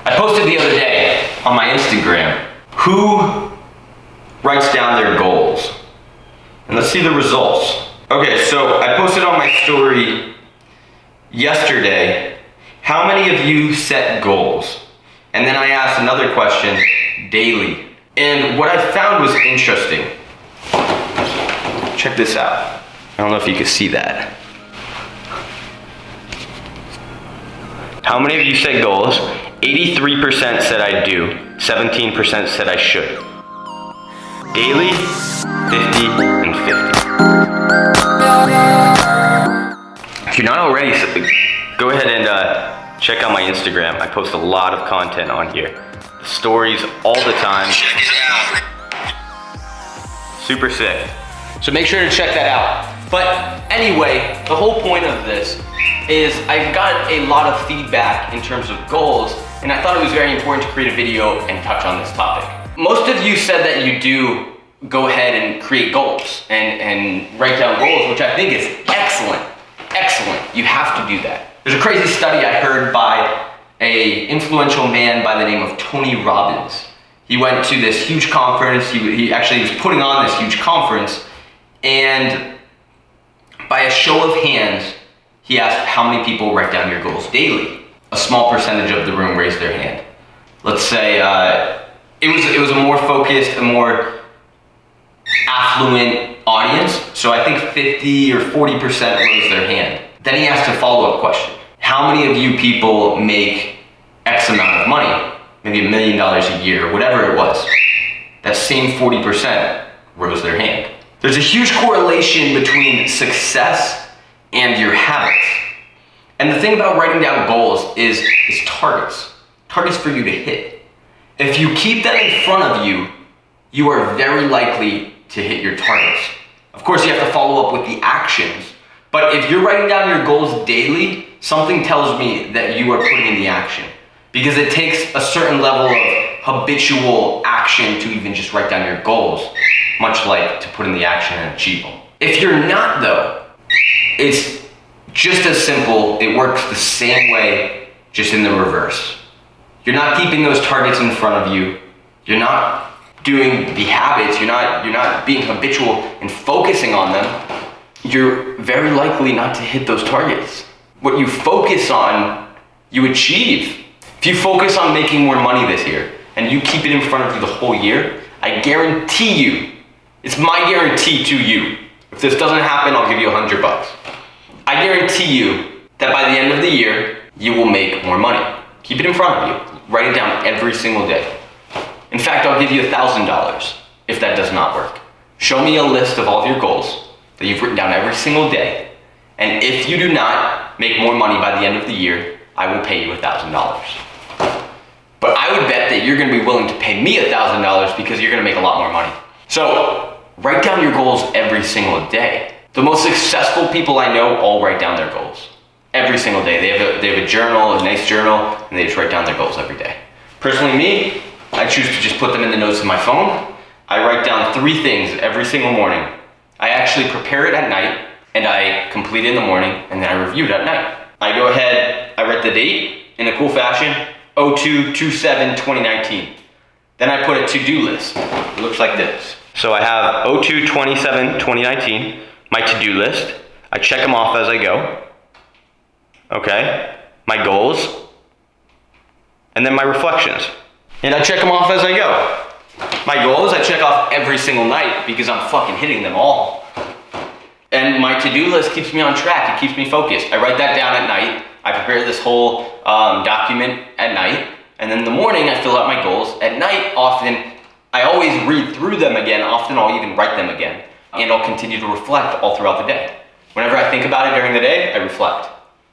I posted the other day on my Instagram, who writes down their goals? And let's see the results. Okay, so I posted on my story yesterday, how many of you set goals? And then I asked another question, daily. And what I found was interesting. Check this out. I don't know if you can see that. How many of you set goals? 83% said I do, 17% said I should. Daily, 50 and 50. If you're not already, go ahead and check out my Instagram. I post a lot of content on here. Stories all the time. Super sick. So make sure to check that out. But anyway, the whole point of this is I've got a lot of feedback in terms of goals, and I thought it was very important to create a video and touch on this topic. Most of you said that you do go ahead and create goals and write down goals, which I think is excellent. Excellent. You have to do that. There's a crazy study I heard by an influential man by the name of Tony Robbins. He went to this huge conference. He actually was putting on this huge conference, and by a show of hands, he asked how many people write down your goals daily. A small percentage of the room raised their hand. Let's say it was a more focused, a more affluent audience. So I think 50 or 40% raised their hand. Then he asked a follow-up question. How many of you people make X amount of money? Maybe $1 million a year, whatever it was. That same 40% rose their hand. There's a huge correlation between success and your habits. And the thing about writing down goals is targets. Targets for you to hit. If you keep that in front of you, you are very likely to hit your targets. Of course, you have to follow up with the actions. But if you're writing down your goals daily, something tells me that you are putting in the action. Because it takes a certain level of habitual action to even just write down your goals, much like to put in the action and achieve them. If you're not though, it's just as simple. It works the same way, just in the reverse. You're not keeping those targets in front of you. You're not doing the habits. You're not being habitual and focusing on them. You're very likely not to hit those targets. What you focus on, you achieve. If you focus on making more money this year and you keep it in front of you the whole year, I guarantee you, it's my guarantee to you. If this doesn't happen, I'll give you $100. I guarantee you that by the end of the year, you will make more money. Keep it in front of you. Write it down every single day. In fact, I'll give you $1,000 if that does not work. Show me a list of all of your goals that you've written down every single day. And if you do not make more money by the end of the year, I will pay you $1,000. But I would bet that you're gonna be willing to pay me $1,000 because you're gonna make a lot more money. So write down your goals every single day. The most successful people I know all write down their goals every single day. They have a journal, a nice journal, and they just write down their goals every day. Personally, me, I choose to just put them in the notes of my phone. I write down 3 things every single morning. I actually prepare it at night, and I complete it in the morning, and then I review it at night. I go ahead, I write the date in a cool fashion, 02/27/2019. Then I put a to-do list. It looks like this. So I have 02/27/2019, my to-do list. I check them off as I go. Okay, my goals, and then my reflections. And I check them off as I go. My goals, I check off every single night because I'm fucking hitting them all. And my to-do list keeps me on track. It keeps me focused. I write that down at night. I prepare this whole document at night. And then in the morning, I fill out my goals. At night, often, I always read through them again. Often, I'll even write them again. And I'll continue to reflect all throughout the day. Whenever I think about it during the day, I reflect.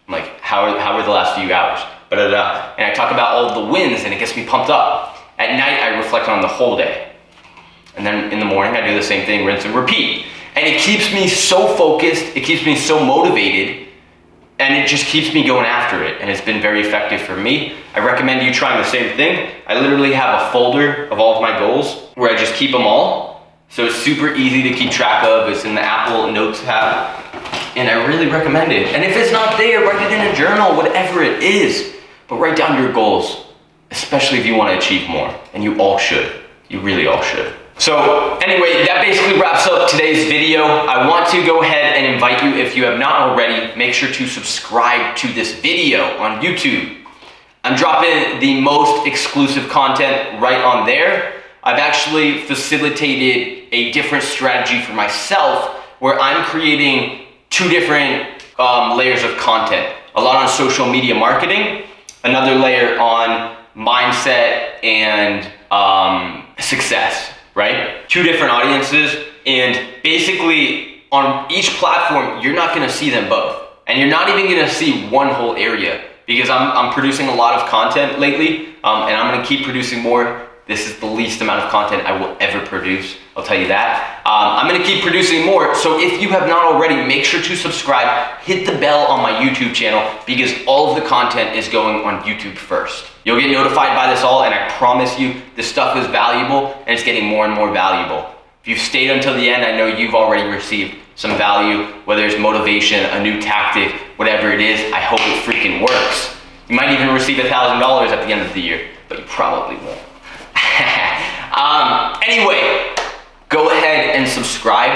I'm like, how were the last few hours? And I talk about all the wins, and it gets me pumped up. At night, I reflect on the whole day. And then in the morning, I do the same thing, rinse and repeat. And it keeps me so focused, it keeps me so motivated, and it just keeps me going after it. And it's been very effective for me. I recommend you trying the same thing. I literally have a folder of all of my goals where I just keep them all. So it's super easy to keep track of. It's in the Apple Notes app. And I really recommend it. And if it's not there, write it in a journal, whatever it is. But write down your goals. especially if you want to achieve more, and you all should. You really all should. So anyway, that basically wraps up today's video. I want to go ahead and invite you, if you have not already, make sure to subscribe to this video on YouTube. I'm dropping the most exclusive content right on there. I've actually facilitated a different strategy for myself where I'm creating 2 different layers of content. A lot on social media marketing, another layer on mindset and success, right? 2 different audiences, and basically on each platform, you're not gonna see them both. And you're not even gonna see one whole area, because I'm producing a lot of content lately, and I'm gonna keep producing more. This is the least amount of content I will ever produce, I'll tell you that. I'm gonna keep producing more, so if you have not already, make sure to subscribe, hit the bell on my YouTube channel, because all of the content is going on YouTube first. You'll get notified by this all, and I promise you, this stuff is valuable, and it's getting more and more valuable. If you've stayed until the end, I know you've already received some value, whether it's motivation, a new tactic, whatever it is. I hope it freaking works. You might even receive $1,000 at the end of the year, but you probably won't. Anyway, go ahead and subscribe.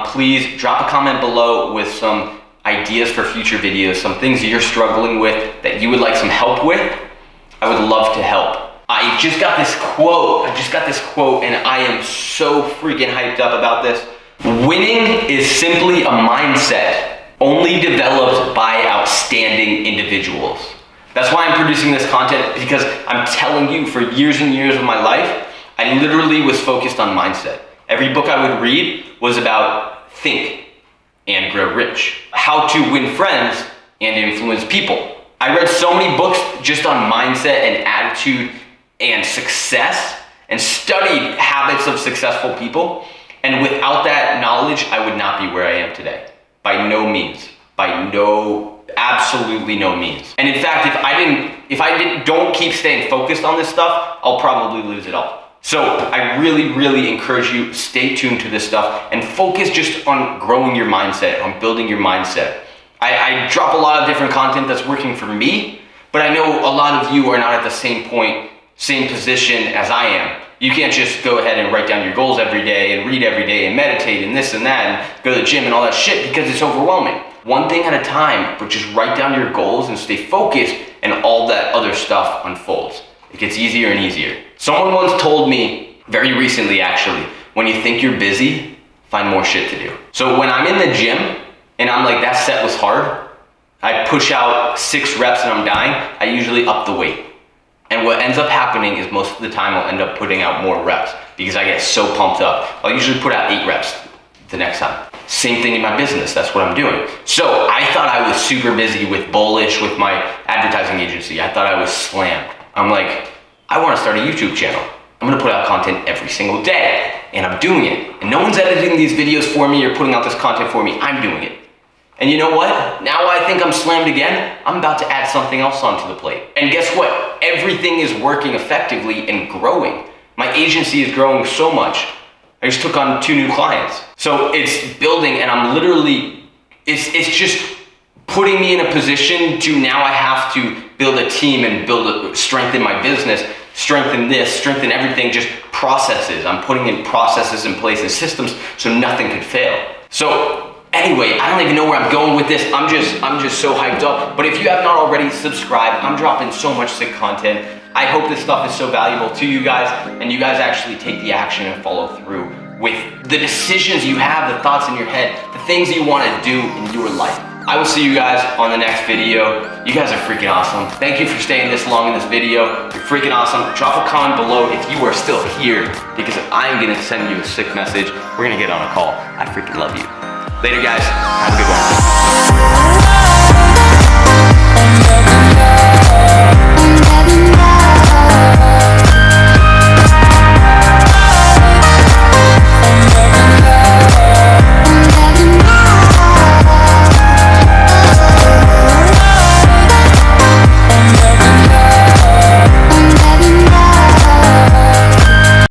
Please drop a comment below with some ideas for future videos, some things you're struggling with that you would like some help with. I would love to help. I just got this quote and I am so freaking hyped up about this. Winning is simply a mindset only developed by outstanding individuals. That's why I'm producing this content, because I'm telling you, for years and years of my life, I literally was focused on mindset. Every book I would read was about think and grow rich, how to win friends and influence people. I read so many books just on mindset and attitude and success, and studied habits of successful people. And without that knowledge, I would not be where I am today. By no means. Absolutely no means. And in fact, if I don't keep staying focused on this stuff, I'll probably lose it all. So I really, really encourage you, stay tuned to this stuff and focus just on growing your mindset, on building your mindset. I drop a lot of different content that's working for me, but I know a lot of you are not at the same point, same position as I am. You can't just go ahead and write down your goals every day and read every day and meditate and this and that and go to the gym and all that shit, because it's overwhelming. One thing at a time, but just write down your goals and stay focused, and all that other stuff unfolds. It gets easier and easier. Someone once told me, very recently actually, when you think you're busy, find more shit to do. So when I'm in the gym and I'm like, that set was hard, I push out 6 reps and I'm dying, I usually up the weight. And what ends up happening is most of the time I'll end up putting out more reps because I get so pumped up. I'll usually put out 8 reps the next time. Same thing in my business, that's what I'm doing. So I thought I was super busy with Bullish, with my advertising agency. I thought I was slammed. I'm like, I wanna start a YouTube channel. I'm gonna put out content every single day, and I'm doing it. And no one's editing these videos for me or putting out this content for me, I'm doing it. And you know what? Now I think I'm slammed again, I'm about to add something else onto the plate. And guess what? Everything is working effectively and growing. My agency is growing so much. I just took on 2 new clients. So it's building, and I'm literally, it's just putting me in a position to now I have to build a team and strengthen my business, strengthen this, strengthen everything, just processes. I'm putting in processes in place and systems so nothing could fail. So anyway, I don't even know where I'm going with this. I'm just so hyped up. But if you have not already, subscribe. I'm dropping so much sick content. I hope this stuff is so valuable to you guys, and you guys actually take the action and follow through with the decisions you have, the thoughts in your head, the things you want to do in your life. I will see you guys on the next video. You guys are freaking awesome. Thank you for staying this long in this video. You're freaking awesome. Drop a comment below if you are still here, because I'm gonna send you a sick message. We're gonna get on a call. I freaking love you. Later guys, have a good one.